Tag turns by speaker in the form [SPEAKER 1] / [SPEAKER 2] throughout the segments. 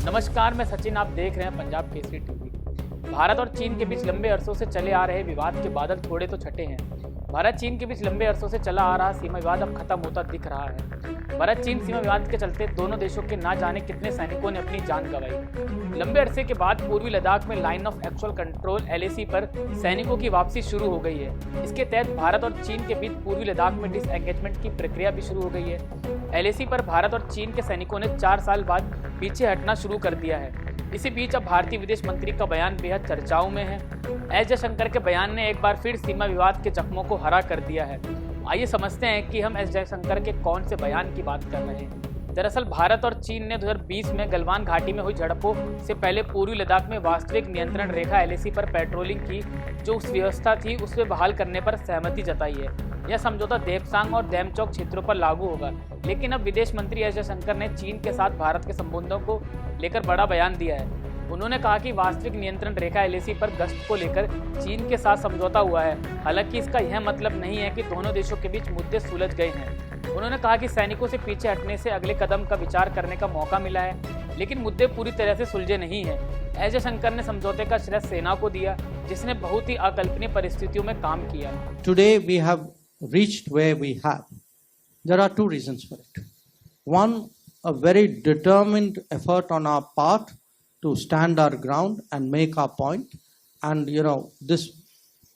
[SPEAKER 1] नमस्कार, मैं सचिन। आप देख रहे हैं पंजाब केसरी टीवी। भारत और चीन के बीच लंबे अरसों से चले आ रहे विवाद के बादल थोड़े तो छटे हैं। भारत चीन के बीच लंबे अरसों से चला आ रहा सीमा विवाद अब खत्म होता दिख रहा है। भारत चीन सीमा विवाद के चलते दोनों देशों के ना जाने कितने सैनिकों ने अपनी जान गंवाई। लंबे अरसे के बाद पूर्वी लद्दाख में line of actual control LAC पर सैनिकों की वापसी शुरू हो गई है। इसके तहत भारत और चीन के बीच पूर्वी लद्दाख में डिसएंगेजमेंट की प्रक्रिया भी शुरू हो गई है। LAC पर भारत और चीन के सैनिकों ने 4 साल बाद पीछे हटना शुरू कर दिया है। इसी बीच अब भारतीय विदेश मंत्री का बयान बेहद चर्चाओं में है। एस जयशंकर के बयान ने एक बार फिर सीमा विवाद के जख्मों को हरा कर दिया है। आइए समझते हैं कि हम एस जयशंकर के कौन से बयान की बात कर रहे हैं। दरअसल भारत और चीन ने 2020 में गलवान घाटी में हुई झड़पों से पहले पूर्वी लद्दाख में वास्तविक नियंत्रण रेखा LAC पर पेट्रोलिंग की जो उस व्यवस्था थी उसे बहाल करने पर सहमति जताई है। यह समझौता देपसांग और डेमचौक क्षेत्रों पर लागू होगा। लेकिन अब विदेश मंत्री एस जयशंकर ने चीन के साथ भारत के संबंधों को लेकर बड़ा बयान दिया है। उन्होंने कहा कि वास्तविक नियंत्रण रेखा LAC पर गश्त को लेकर चीन के साथ समझौता हुआ है। हालांकि इसका यह मतलब नहीं है कि दोनों देशों के बीच मुद्दे सुलझ गए हैं। उन्होंने कहा कि सैनिकों से पीछे हटने से अगले कदम का विचार करने का मौका मिला है, लेकिन मुद्दे पूरी तरह से सुलझे नहीं हैं। एस जयशंकर ने समझौते का श्रेय सेना को दिया, जिसने बहुत ही अकल्पनीय परिस्थितियों में काम किया।
[SPEAKER 2] Today we have reached where we have. There are 2 reasons for it. One, a very determined effort on our part to stand our ground and make our point. And, this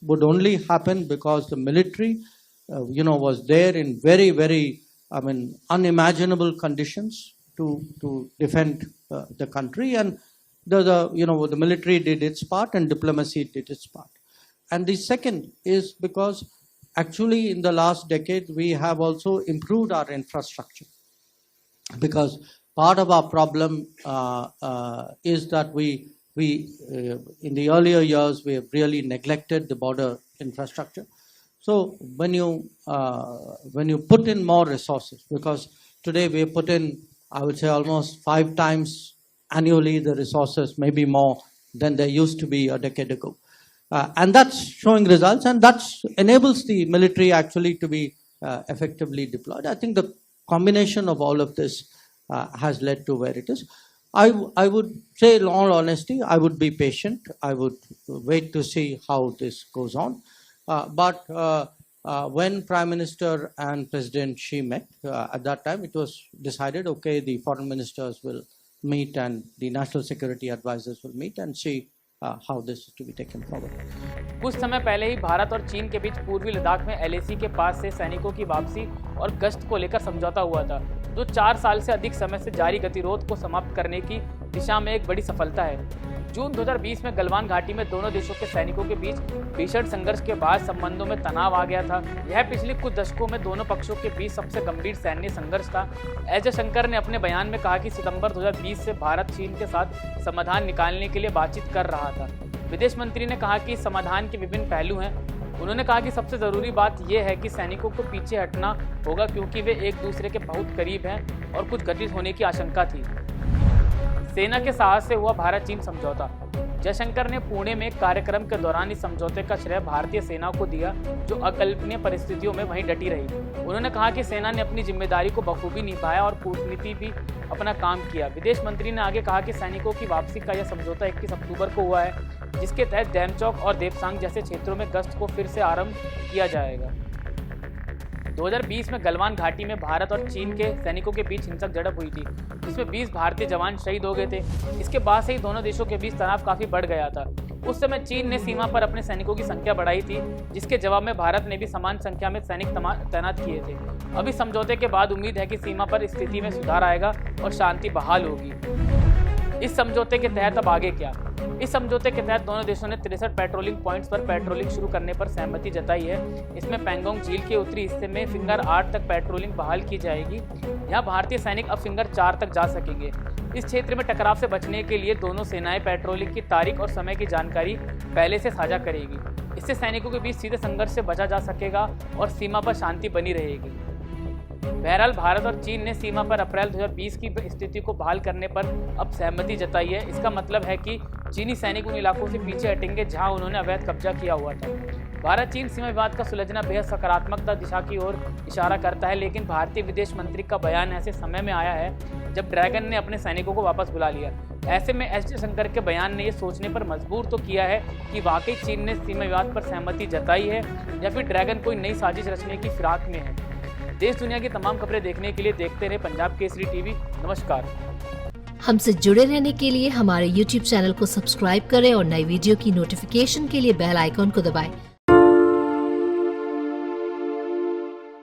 [SPEAKER 2] would only happen because the military, was there in very, very, unimaginable conditions to defend the country. And the military did its part and diplomacy did its part. And the second is because actually in the last decade we have also improved our infrastructure, because part of our problem is that we in the earlier years we have really neglected the border infrastructure. So when you put in more resources, because today we put in, I would say, almost 5 times annually the resources, maybe more than there used to be a decade ago. And that's showing results, and that enables the military actually to be effectively deployed. I think the combination of all of this has led to where it is. I would say, in all honesty, I would be patient. I would wait to see how this goes on. But when Prime Minister and President Xi met, at that time it was decided, okay, the foreign ministers will meet and the national security advisors will meet and see how this is to be taken forward.
[SPEAKER 1] कुछ समय पहले ही भारत और चीन के बीच पूर्वी लद्दाख में LAC के पास से सैनिकों की वापसी और गश्त को लेकर समझौता हुआ था, जो 4 साल से अधिक समय से जारी गतिरोध को समाप्त करने की दिशा में एक बड़ी सफलता है। जून 2020 में गलवान घाटी में दोनों देशों के सैनिकों के बीच भीषण संघर्ष के बाद संबंधों में तनाव आ गया था। यह पिछले कुछ दशकों में दोनों पक्षों के बीच सबसे गंभीर सैन्य संघर्ष था। एस जयशंकर ने अपने बयान में कहा कि सितंबर 2020 से भारत चीन के साथ समाधान निकालने के लिए बातचीत कर रहा था। विदेश मंत्री ने कहा कि समाधान के विभिन्न पहलू हैं। उन्होंने कहा कि सबसे ज़रूरी बात यह है कि सैनिकों को पीछे हटना होगा, क्योंकि वे एक दूसरे के बहुत करीब हैं और कुछ घटित होने की आशंका थी। सेना के साहस से हुआ भारत चीन समझौता। जयशंकर ने पुणे में एक कार्यक्रम के दौरान इस समझौते का श्रेय भारतीय सेना को दिया, जो अकल्पनीय परिस्थितियों में वहीं डटी रही। उन्होंने कहा कि सेना ने अपनी जिम्मेदारी को बखूबी निभाया और कूटनीति भी अपना काम किया। विदेश मंत्री ने आगे कहा कि सैनिकों की वापसी का यह समझौता 21 अक्टूबर को हुआ है, जिसके तहत डेमचौक और देपसांग जैसे क्षेत्रों में गश्त को फिर से आरंभ किया जाएगा। 2020 में गलवान घाटी में भारत और चीन के सैनिकों के बीच हिंसक झड़प हुई थी, जिसमें 20 भारतीय जवान शहीद हो गए थे। इसके बाद से ही दोनों देशों के बीच तनाव काफी बढ़ गया था। उस समय चीन ने सीमा पर अपने सैनिकों की संख्या बढ़ाई थी, जिसके जवाब में भारत ने भी समान संख्या में सैनिक तैनात किए थे। अभी समझौते के बाद उम्मीद है कि सीमा पर स्थिति में सुधार आएगा और शांति बहाल होगी। इस समझौते के तहत अब आगे क्या? इस समझौते के तहत दोनों देशों ने 63 पेट्रोलिंग पॉइंट्स पर पेट्रोलिंग शुरू करने पर सहमति जताई है। इसमें पैंगोंग झील के उत्तरी हिस्से में फिंगर 8 तक पेट्रोलिंग बहाल की जाएगी। यहाँ भारतीय सैनिक अब फिंगर 4 तक जा सकेंगे। इस क्षेत्र में टकराव से बचने के लिए दोनों सेनाएं पेट्रोलिंग की तारीख और समय की जानकारी पहले से साझा करेगी। इससे सैनिकों के बीच सीधे संघर्ष से बचा जा सकेगा और सीमा पर शांति बनी रहेगी। बहरहाल भारत और चीन ने सीमा पर अप्रैल 2020 की स्थिति को बहाल करने पर अब सहमति जताई है। इसका मतलब है कि चीनी सैनिक उन इलाकों से पीछे हटेंगे जहां उन्होंने अवैध कब्जा किया हुआ था। भारत चीन सीमा विवाद का सुलझना बेहद सकारात्मक दिशा की ओर इशारा करता है, लेकिन भारतीय विदेश मंत्री का बयान ऐसे समय में आया है जब ड्रैगन ने अपने सैनिकों को वापस बुला लिया। ऐसे में एस जयशंकर के बयान ने ये सोचने पर मजबूर तो किया है कि वाकई चीन ने सीमा विवाद पर सहमति जताई है या फिर ड्रैगन कोई नई साजिश रचने की फिराक में है। देश दुनिया की तमाम खबरें देखने के लिए देखते रहे पंजाब केसरी टीवी। नमस्कार।
[SPEAKER 3] हमसे जुड़े रहने के लिए हमारे YouTube चैनल को सब्सक्राइब करें और नई वीडियो की नोटिफिकेशन के लिए बेल आइकॉन को दबाएं।